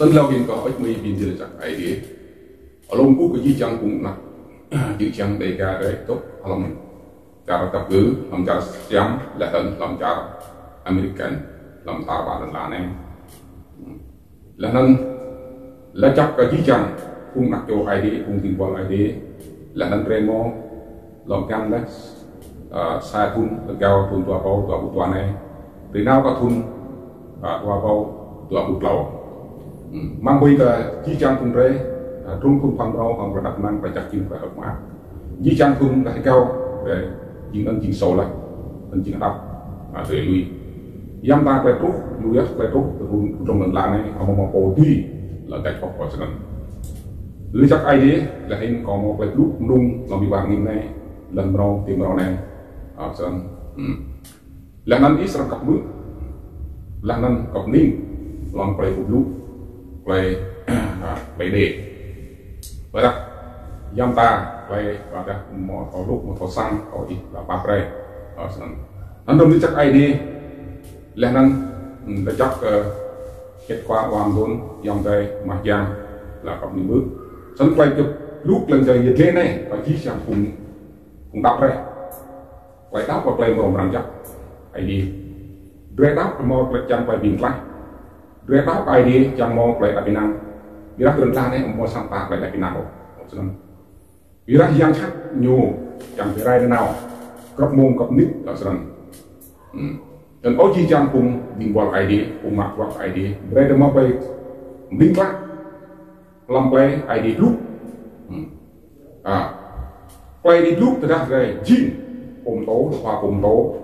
sân lao hiện có ít mấy biên giới chắc ai đi ở lông cú cái gì chẳng cũng nặng chữ chẳng đầy cả đấy tốt lòng cara tập ngữ làm cara xem là hơn làm cara American làm ta bạn là này là nên là chắc cái gì chẳng cũng nặng cho ai đi cũng tin vào ai đi là nên remo làm cam đấy sai thun cao thun tua tua này từ nào có thun tua tua lâu mang bây giờ chi trang thun rê trung thun phong rau hoặc là đặt năng phải chặt chim phải hợp mã chi trang thun là cao để chim ân chim sâu lại ân chim đắp rồi lui yam ta quay trúc lui quay trúc trong lần lạ này họ mà cổ tuy là cách học của sân lưới chắc ai đấy là hình có một cái lúc nung làm bị vàng như này lần rau tìm rau này ở sân là nên ít sang cặp mướn là nên cặp ninh làm quay phục lúc quay đề vậy đó yam ta quay và đó một có lúc một có xăng có gì là ba pre ở sân anh đồng chắc ai đi là nên là chắc kết quả hoàn vốn yam tay mặt giang là cặp ninh bước sân quay chụp lúc lần trời nhiệt lên này và chỉ sang cùng đắp đây quay đắp và quay một răng chắc ai đi đuôi đắp một cái chân quay bình lại đuôi đắp ai đi chân một quay tại Việt Nam vì đó tuần này một sang ta quay tại Việt Nam rồi vì đó giang chắc nhiều chẳng phải ra nào cấp môn cấp nít ở sân dan có chi chân cùng bình vào ai đi cùng mặc vào ai đi đây là một cái bình lại làm quay ai đi lúc quay đi lúc từ đó về chín cùng tố và cùng tố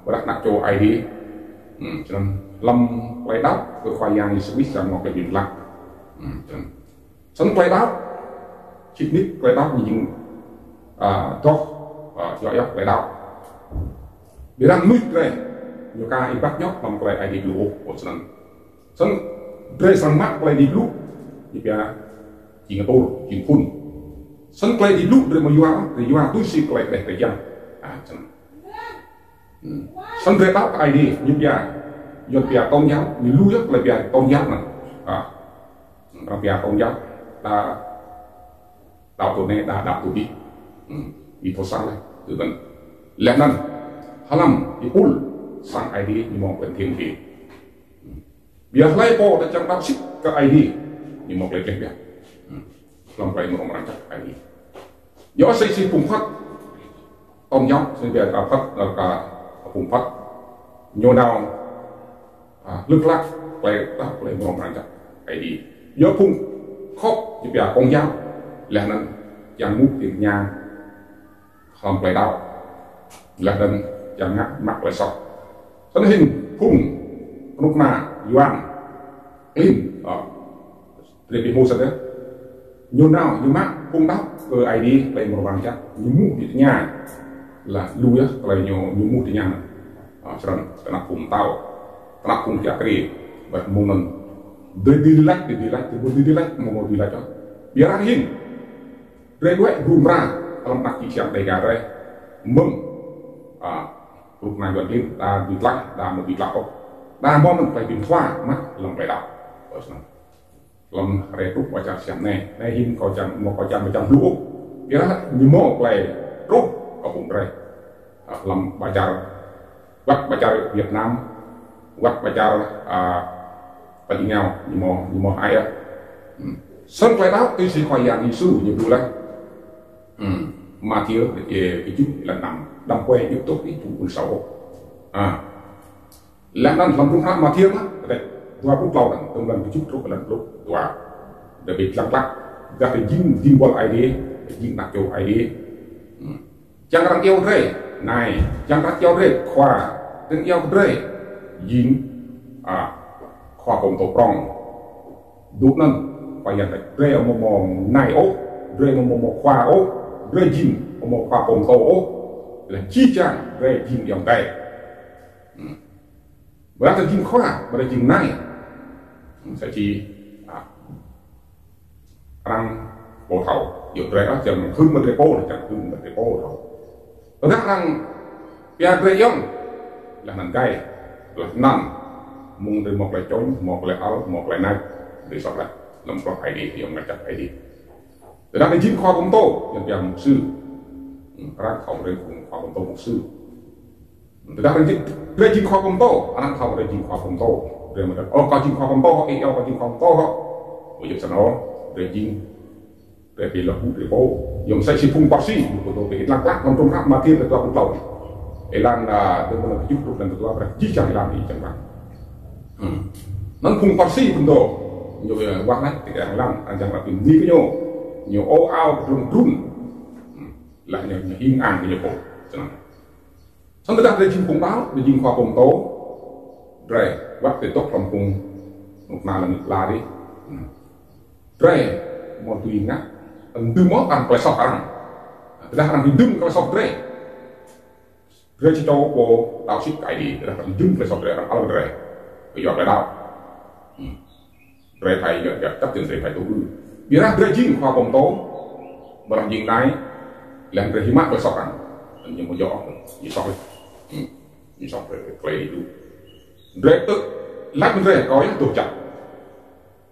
và đặt nặng cho ai đi cho nên lâm quay đáp với khoai giang thì biết rằng một cái điểm lặng sân quay đáp chít nít quay đáp nhìn tốt giỏi giỏi quay đáp để đang mít đây nhiều ca bắt nhóc làm quay ai đi lúa của sân đây sân mắt quay đi lúc thì bây giờ chỉ là tôi chỉ phun sân quay đi lúc rồi mà vua tôi xin quay để cái gì sân quay đáp ai đi như bây giờ tôn giáo như lưu nhất là bây giờ tôn giáo này bây giờ tôn giáo là đạo tổ này đã đạo tổ đi vì thôi sao này từ gần lẽ nên halam thì ul sang ai đi như một cái thiên khí bây giờ lấy bộ để chẳng đạo xích các ai đi như một cái việc làm vậy một orang chắc ai đi do xây phùng phát tôn giáo sinh về cả phát là cả phùng phát nhiều nào lực lắc về đó về một orang chắc ai đi do phùng khóc thì bây giờ công giáo là nên chẳng muốn tiền nhà không về đâu là nên chẳng ngắt mặt lại sau thân hình phùng lúc mà doan in để bị mua sạch đấy nhiều nào nhiều mắt cung đắp cơ ai đi lấy một vàng chắc nhiều mũ thì nhà là lui á lấy nhiều mũ thì nhà cho nên nó cùng tao nó cùng chả cái và mong mình đi lách thì đi lách một đi lách cho biar anh hình rồi quay rùm ra làm đặc chỉ chẳng đầy cả đây mừng lúc này vẫn lên ta bị lách ta một bị lách ta mong mình phải bị thoa mắt lòng phải đau làm rẻ rút vào chặt xem này hình có chẳng một có chẳng lũ cái đó như một này rút có vùng đây làm bà char Việt Nam bắt bà char bà đi nhau như một ai á sân quay đáo tôi sẽ khoai dạng như sư như đủ đấy mà thiếu cái chút là nằm quay giúp tốt cái chủ quân sáu là đang làm trung pháp mà thiếu á đây qua cũng lâu rồi tôi làm cái chút lúc lúc và để bị lắc ra thì dính vào ai đi dính đặt vô ai đi chẳng đang yêu rê này chẳng đang yêu rê khoa tiếng yêu rê dính khoa công tổ prong đúng nên phải nhận được rê ở một này ố rê một khoa ố rê dính ở một khoa công tổ ố là chi chăng rê dính dòng tay và cái dính khoa và cái dính này sẽ chỉ răng bộ thầu dược rễ đó chẳng hương một cái bô là chẳng hương một cái bô thầu tôi thắc rằng bia rễ giống là nằm cây là nằm mung từ một là trốn một là áo một là nai để sọt lại làm có phải đi thì ông lại chặt phải đi từ đó đến chín khoa công tô nhận rằng một sư ra không đến khoa công tô một sư từ đó đến chín khoa công tô anh không đến chín khoa công tô rồi mà có chín khoa công tô họ có chín khoa công tô họ bây giờ sao nó rồi chín rồi thì là phụ để bố dùng sai si phun bác sĩ của tôi bị lắc lắc trong trong rác mà kia là tôi cũng tàu Ilan là tôi muốn giúp được lần tôi phải chỉ chẳng làm gì chẳng hạn nó phun bác sĩ cũng đồ nhiều quăng đấy thì cái làm anh chẳng là tìm gì cái nhiều ô ao run lại nhiều hiên an cái nhiều bộ chẳng xong người ta đây chim phun báo để chim khoa phun tố rồi bắt để tốt phòng phun một nào là nghịch là đi rồi một tùy ngắt từ mốt ăn phải sọc ăn ra ăn thì đừng có sọc rồi chỉ cho bộ đạo sĩ cái đi là đừng phải sọc ăn ăn rồi bây giờ phải đau rồi phải chấp nhận rồi phải tu vì ra rồi chính khoa công tố mà làm gì này làm rồi thì mát phải sọc ăn nhưng mà gió gì sọc gì sọc rồi play đủ rồi tự lát mình rồi có những tổ chặt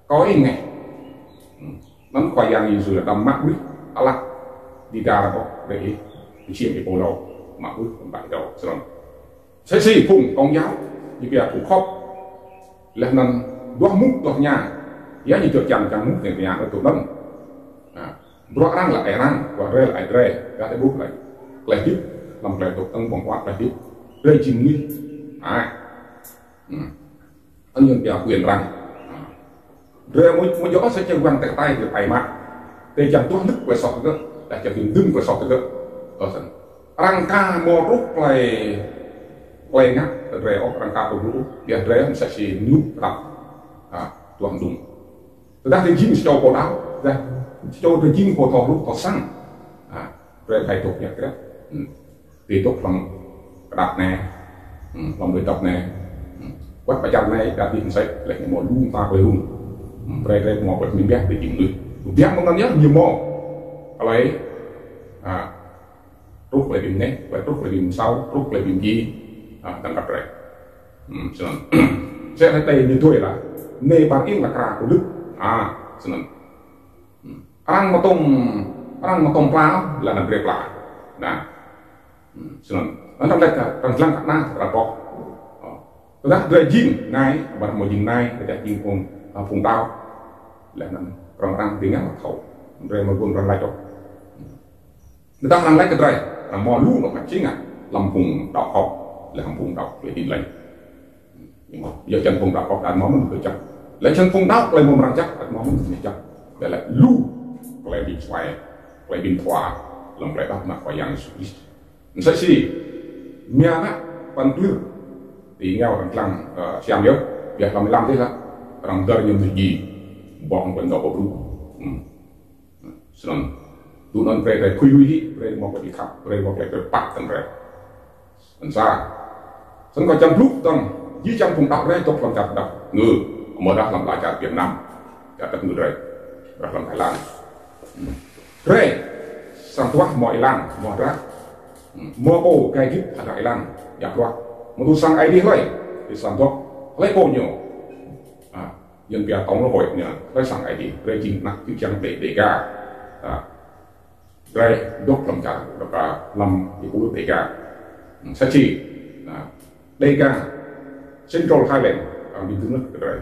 có ý nghe nó khoai yang như là đâm mắt bứt alak đi ra đó để chiếm cái bộ đầu mà bứt bại đầu xong sẽ xì phùng con giáo như kia thủ khóc là nằm đốt mút đốt nhà giá như trượt chằn chẳng mút thì nhà nó tụt đông rõ ràng là cái năng và rê lại rê ra cái bút lại tiếp làm lại tụt tăng quảng quạt lại tiếp rê chìm nguy anh nhân kia quyền rằng rồi một gió sẽ chơi quăng tay từ tay mà để chẳng tuốt nước về sọt cơ để chẳng tìm đừng về sọt cơ ở sân răng ca mò rút quay ngắt rồi ở răng ca rút để rồi mình sẽ chỉ nút đập tuần dùng từ đó thì chim cho cổ đáo ra cho thì chim cổ thò rút thò xăng rồi phải tục nhặt cái đó thì tục lòng đập nè lòng người đập nè quét phải chặt này đã tìm sẽ lại một luôn ta về luôn rồi một cái mình biết để chịu người biết mong nhớ nhiều mò lấy rút lại bình nét và rút lại bình sau rút lại bình gì đang gặp rồi sẽ thấy tay như thôi là nề bàn yên là cả của đức nên ăn mà tông pháo là làm việc lại nè nên nó trong đây là trong lăng cắt na là có đó rồi dính này bạn một dính này để dính phùng tao là nằm răng tiếng là khẩu rồi mà buồn răng lại cho người ta răng lại cái này là mò lú nó phải chính làm phùng đọc học là làm phùng đọc để tin lấy nhưng mà giờ chân phùng đọc học đã món mình phải chắc lấy chân phùng đọc lấy một răng chắc món mình phải chắc để lại lú lại bị xoay lại bị thỏa làm lại bắt mặt phải yang sẽ gì mía á quan tuyết thì nhau rằng lăng xem nhớ việc làm thế là rằng đời nhiều gì bọn vẫn đâu có đủ xong tụi nó về để khui lui về một cái khắp về một cái bắt tận về làm sao xong còn trong lúc tầm dưới trong vùng đảo đây tôi làm chặt đập ngừ mở ra làm lại chặt Việt Nam chặt đất ngừ đây và làm Thái Lan rồi sang thoát mọi Lan mọi rác mua ô cây kíp ở Thái Lan giặc thoát một tu sang ai đi thôi thì sang thoát lấy cô nhiều dân bia tống nó hội nhỉ lấy sang ai đi lấy chính nặng chứ chẳng để cả đây đốt làm chặt được cả làm thì cũng được để cả sẽ chỉ đây cả Central Thailand bình thường nước rồi